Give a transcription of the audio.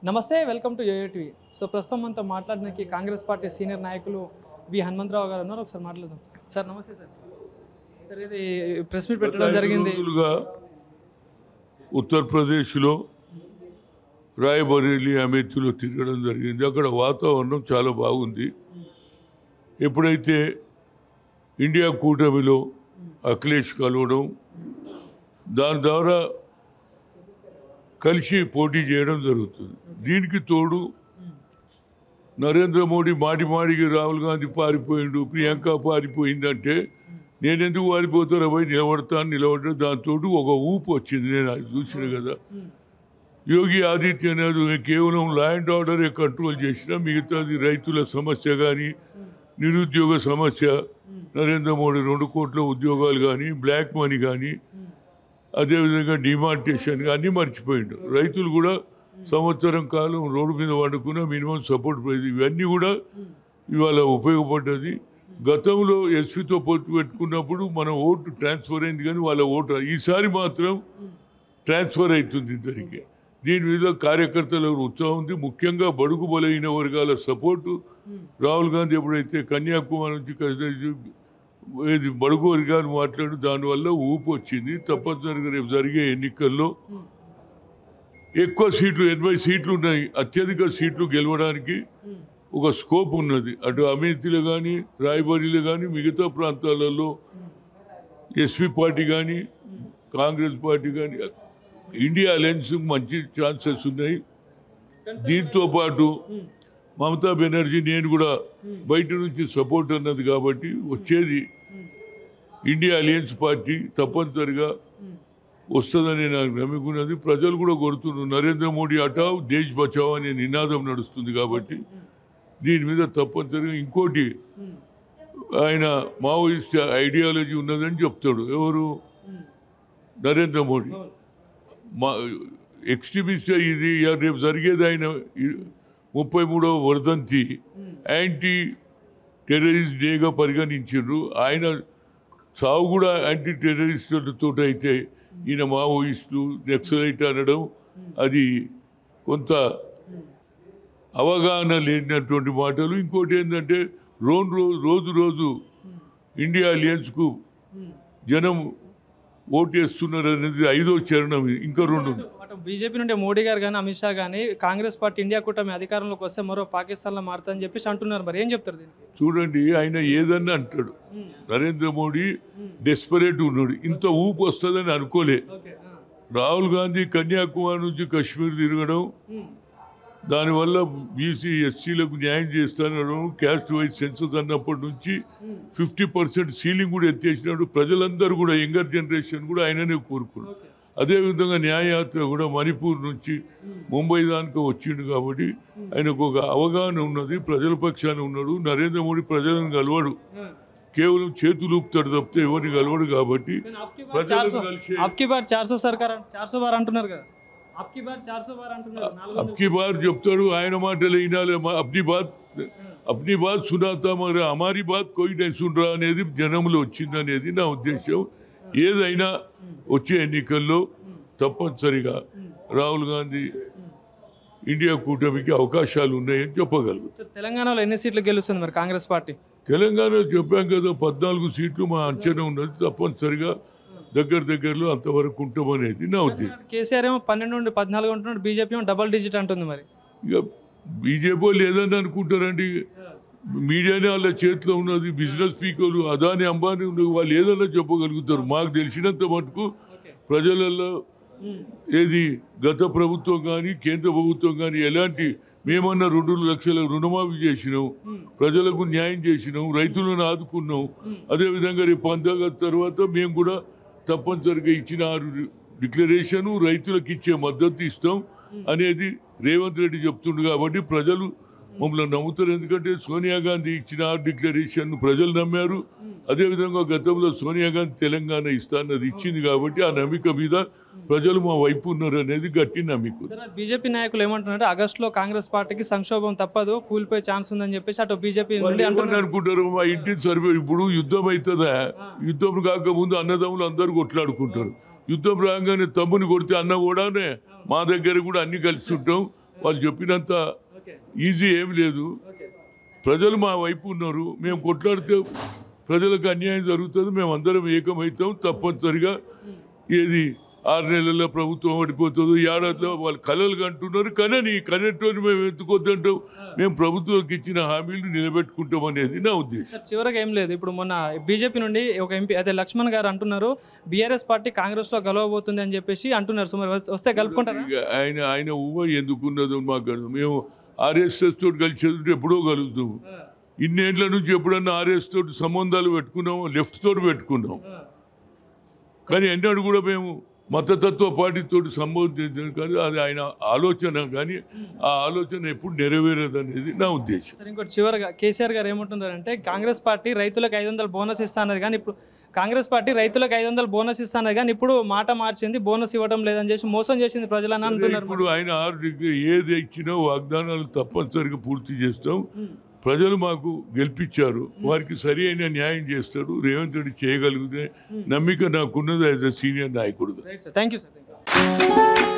నమస్తే welcome to యోయోటీవీ. So ప్రస్తుతం మనతో మాట్లాడడానికి కాంగ్రెస్ పార్టీ సీనియర్ నాయకులు వి హనుమంతరావు గారు ఉన్నారు. ఒకసారి మాట్లాడదాం. సార్ నమస్తే సార్. సార్ ఇది ప్రెస్ మీట్ పెట్టడం జరిగింది. ఉత్తరప్రదేశ్లో రాయబరేలీ అమేథీలో తిరగడం జరిగింది. అక్కడ వాతావరణం చాలా బాగుంది. ఎప్పుడైతే ఇండియా కూటమిలో అఖిలేష్ కలవడం, దాని ద్వారా కలిసి పోటీ చేయడం జరుగుతుంది. దీనికి తోడు నరేంద్ర మోడీ మాటికి రాహుల్ గాంధీ పారిపోయిండు, ప్రియాంక పారిపోయిందంటే నేనెందుకు పారిపోతారో పోయి నిలబడ్డా. దాంతో ఒక ఊపు వచ్చింది. నేను అది చూసిన కదా. యోగి ఆదిత్యనాథ్ కేవలం లా అండ్ ఆర్డరే కంట్రోల్ చేసినా మిగతాది రైతుల సమస్య కానీ, నిరుద్యోగ సమస్య, నరేంద్ర మోడీ 2 కోట్ల ఉద్యోగాలు కానీ, బ్లాక్ మనీ కానీ, అదేవిధంగా డిమానిటేషన్ అన్నీ మర్చిపోయిండు. రైతులు కూడా సంవత్సరం కాలం రోడ్డు మీద వండుకున్న మినిమం సపోర్ట్ ప్రైజ్ ఇవన్నీ కూడా ఇవాళ ఉపయోగపడ్డది. గతంలో ఎస్పీతో పొత్తు పెట్టుకున్నప్పుడు మన ఓటు ట్రాన్స్ఫర్ అయింది, కానీ వాళ్ళ ఓటు ఈసారి మాత్రం ట్రాన్స్ఫర్ అవుతుంది ఇద్దరికి. దీని మీద కార్యకర్తల ఉత్సాహం ఉంది. ముఖ్యంగా బడుగు బలైన వర్గాల సపోర్టు. రాహుల్ గాంధీ ఎప్పుడైతే కన్యాకుమారి నుంచి ఏది బడుగు వర్గాలు మాట్లాడు, దానివల్ల ఊపు వచ్చింది. తప్పనిసరిగా రేపు జరిగే ఎన్నికల్లో ఎక్కువ సీట్లు 80 సీట్లు ఉన్నాయి. అత్యధిక సీట్లు గెలవడానికి ఒక స్కోప్ ఉన్నది. అటు అమేథీలో కానీ, రాయబరేలీలో కానీ, మిగతా ప్రాంతాలలో ఎస్పీ పార్టీ కానీ, కాంగ్రెస్ పార్టీ కానీ, ఇండియా అలయన్స్ మంచి ఛాన్సెస్ ఉన్నాయి. దీంతో పాటు మమతా బెనర్జీ నేను కూడా బయట నుంచి సపోర్ట్ అన్నది కాబట్టి వచ్చేది ఇండియా అలయన్స్ పార్టీ తప్పనిసరిగా వస్తుందని నాకు నమ్ముకున్నది. ప్రజలు కూడా కోరుతున్నారు. నరేంద్ర మోడీ హఠావ్ దేశ్ బచావ్ అనే నినాదం నడుస్తుంది కాబట్టి దీని మీద తప్పనిసరిగా. ఇంకోటి, ఆయన మావోయిస్ట్ ఐడియాలజీ ఉన్నదని చెప్తాడు. ఎవరు? నరేంద్ర మోడీ. మా ఎక్స్ట్రీమిస్ట్ ఇది. రేపు జరిగేది ఆయన 33వ వర్ధంతి యాంటీ టెర్రరిస్ట్ డేగా పరిగణించారు. ఆయన సావు కూడా యాంటీ టెర్రరిస్టులతో అయితే ఈయన మావోయిస్టులు, నక్సలైట్ అనడం అది కొంత అవగాహన లేనటువంటి మాటలు. ఇంకోటి ఏంటంటే రోజు ఇండియా అలయన్స్కు జనం ఓటేస్తున్నారు అనేది 5వ చరణం. ఇంకా 2 బీజేపీ నుండి మోడీ గారు కానీ, అమిత్ షా కానీ కాంగ్రెస్ పార్టీ ఇండియా కూటమి అధికారంలోకి వస్తే మరో పాకిస్తాన్లో మారుతుందని చెప్పేసి అంటున్నారు. మరి ఏం చెప్తారు దీనికి? చూడండి, ఆయన ఏదన్నా అంటాడు. నరేంద్ర మోడీ డెస్పరేట్ ఉన్నాడు. ఇంత ఊపు వస్తుందని అనుకోలే. రాహుల్ గాంధీ కన్యాకుమారి నుంచి కాశ్మీర్ తిరగడం, దానివల్ల బీసీ ఎస్సీలకు న్యాయం చేస్తానడం, క్యాస్ట్ వైజ్ సెన్సస్ అన్నప్పటి నుంచి 50% సీలింగ్ కూడా ఎత్తేసినాడు. ప్రజలందరూ కూడా యంగర్ జనరేషన్ కూడా ఆయననే కోరుకున్నారు. అదేవిధంగా న్యాయయాత్ర కూడా మణిపూర్ నుంచి ముంబై దానికి వచ్చిండు కాబట్టి ఆయనకు ఒక అవగాహన ఉన్నది. ప్రజల పక్షాన ఉన్నాడు. నరేంద్ర మోడీ ప్రజలను కలవడు, కేవలం చేతులు ఊపుతాడు తప్పితే ఎవరిని కలవడు. కాబట్టి ప్రజలను కలిసి అబ్కి బార్ చెప్తాడు. ఆయన మాటలు వినాలి. అప్నీ బాత్ సునాతా మరి హమారీ బాత్ కోయి నహీ సున్ రహా అనేది జనంలో వచ్చింది అనేది నా ఉద్దేశం. ఏదైనా వచ్చే ఎన్నికల్లో తప్పనిసరిగా రాహుల్ గాంధీ ఇండియా కూటమికి అవకాశాలు ఉన్నాయని చెప్పగలరు. తెలంగాణలో ఎన్ని సీట్లు గెలుస్తుంది మరి కాంగ్రెస్ పార్టీ? తెలంగాణలో చెప్పాం కదా, 14 సీట్లు మా అంచనా ఉన్నది. తప్పనిసరిగా దగ్గరలో అంతవరకు ఉంటామనేది నా ఉద్దేశం. కేసీఆర్ ఏమో 12 నుండి 14 ఉంటున్నాడు, బీజేపీ ఏమో డబల్ డిజిట్ అంటుంది. మరి ఇక బీజేపీ లేదని అనుకుంటారండి. మీడియానే వాళ్ళ చేతిలో ఉన్నది. బిజినెస్ పీపుల్ అదాని అంబానీ ఉన్నది. వాళ్ళు ఏదన్నా చెప్పగలుగుతారు. మాకు తెలిసినంత మటుకు ప్రజలలో ఏది గత ప్రభుత్వం కానీ, కేంద్ర ప్రభుత్వం కానీ ఎలాంటి మేమన్నా 2 లక్షల రుణమాఫీ చేసినాం, ప్రజలకు న్యాయం చేసినాం, రైతులను ఆదుకున్నాం. అదేవిధంగా రేపు 10 తర్వాత మేము కూడా తప్పనిసరిగా ఇచ్చిన 6 డిక్లరేషను రైతులకు ఇచ్చే మద్దతు ఇస్తాం అనేది రేవంత్ రెడ్డి చెప్తుండు. కాబట్టి ప్రజలు మమ్మల్ని నమ్ముతారు. ఎందుకంటే సోనియా గాంధీ ఇచ్చిన 6 డిక్లరేషన్ ప్రజలు నమ్మారు. అదేవిధంగా గతంలో సోనియా గాంధీ తెలంగాణ ఇస్తానది ఇచ్చింది. కాబట్టి ఆ నమ్మిక మీద ప్రజలు మా వైపు ఉన్నారు అనేది గట్టి నమ్మిక. బీజేపీ నాయకులు ఏమంటున్నారంటే ఆగస్టులో కాంగ్రెస్ పార్టీకి సంక్షోభం తప్పదు, కూలిపోయే ఛాన్స్ ఉందని చెప్పేసి అటు బీజేపీ అనుకుంటారు. మా ఇంటిని సర్వే ఇప్పుడు యుద్ధం అవుతుందా? యుద్ధం కాకముందు అన్నదమ్ములు అందరూ కొట్లాడుకుంటారు. యుద్ధం రాగానే తమ్ముని కొడితే అన్న కూడానే మా దగ్గర కూడా అన్ని కలిసి ఉంటాం. వాళ్ళు చెప్పినంత ఓకే ఈజీ ఏమి లేదు. ఓకే ప్రజలు మా వైపు ఉన్నారు. మేము కొట్లాడితే ప్రజలకు అన్యాయం జరుగుతుంది. మేము అందరం ఏకమవుతాం. తప్పనిసరిగా ఏది 6 నెలల్లో ప్రభుత్వం ఓడిపోతుంది, ఏడాదిలో వాళ్ళు కలలు కంటున్నారు. కనెక్టోని మేము ఎందుకొద్దంటాం. మేము ప్రభుత్వానికి ఇచ్చిన హామీలు నిలబెట్టుకుంటాం అనేది నా ఉద్దేశం. సార్ చివరిగా ఏం లేదు, ఇప్పుడు మొన్న బీజేపీ నుండి ఒక ఎంపీ అదే లక్ష్మణ్ గారు అంటున్నారు బీఆర్ఎస్ పార్టీ కాంగ్రెస్లో గెలవబోతుంది అని చెప్పేసి అంటున్నారు. సో మరి వస్తే కలుపుకుంటారా? ఇక ఆయన ఊహ ఎందుకున్నదో మాకు అర్థం. మేము ఆర్ఎస్ఎస్ తోటి కలిసి ఎప్పుడో కలుగుతాము. ఇన్నేళ్ల నుంచి ఎప్పుడన్నా ఆర్ఎస్ తోటి సంబంధాలు పెట్టుకున్నాము, లెఫ్ట్ తోటి పెట్టుకున్నాం. కానీ ఎన్నడూ కూడా మేము మతతత్వ పార్టీతో సంబోధించాం. కానీ అది ఆయన ఆలోచన, కానీ ఆ ఆలోచన ఎప్పుడు నెరవేరదు అనేది నా ఉద్దేశం. సరే ఇంకోటి చివరిగా కేసీఆర్ గారు ఏమంటున్నారంటే కాంగ్రెస్ పార్టీ రైతులకు 500 బోనస్ ఇస్తా అన్నది, కానీ ఇప్పుడు కాంగ్రెస్ పార్టీ రైతులకు 500 బోనస్ ఇస్తా అన్నది, కానీ ఇప్పుడు మాట మార్చింది, బోనస్ ఇవ్వడం లేదని చేసి మోసం చేసింది ప్రజలని అంటున్నారు. ఇప్పుడు ఆయన ఏది ఇచ్చినా వాగ్దానాలు తప్పనిసరిగా పూర్తి చేస్తాం. ప్రజలు మాకు గెలిపించారు, వారికి సరి అయిన న్యాయం చేస్తాడు. రేవంత్ రెడ్డి చేయగలిగితే నమ్మిక నాకున్నది యాజ్ అ సీనియర్ నాయకుడుగా. Thank you sir.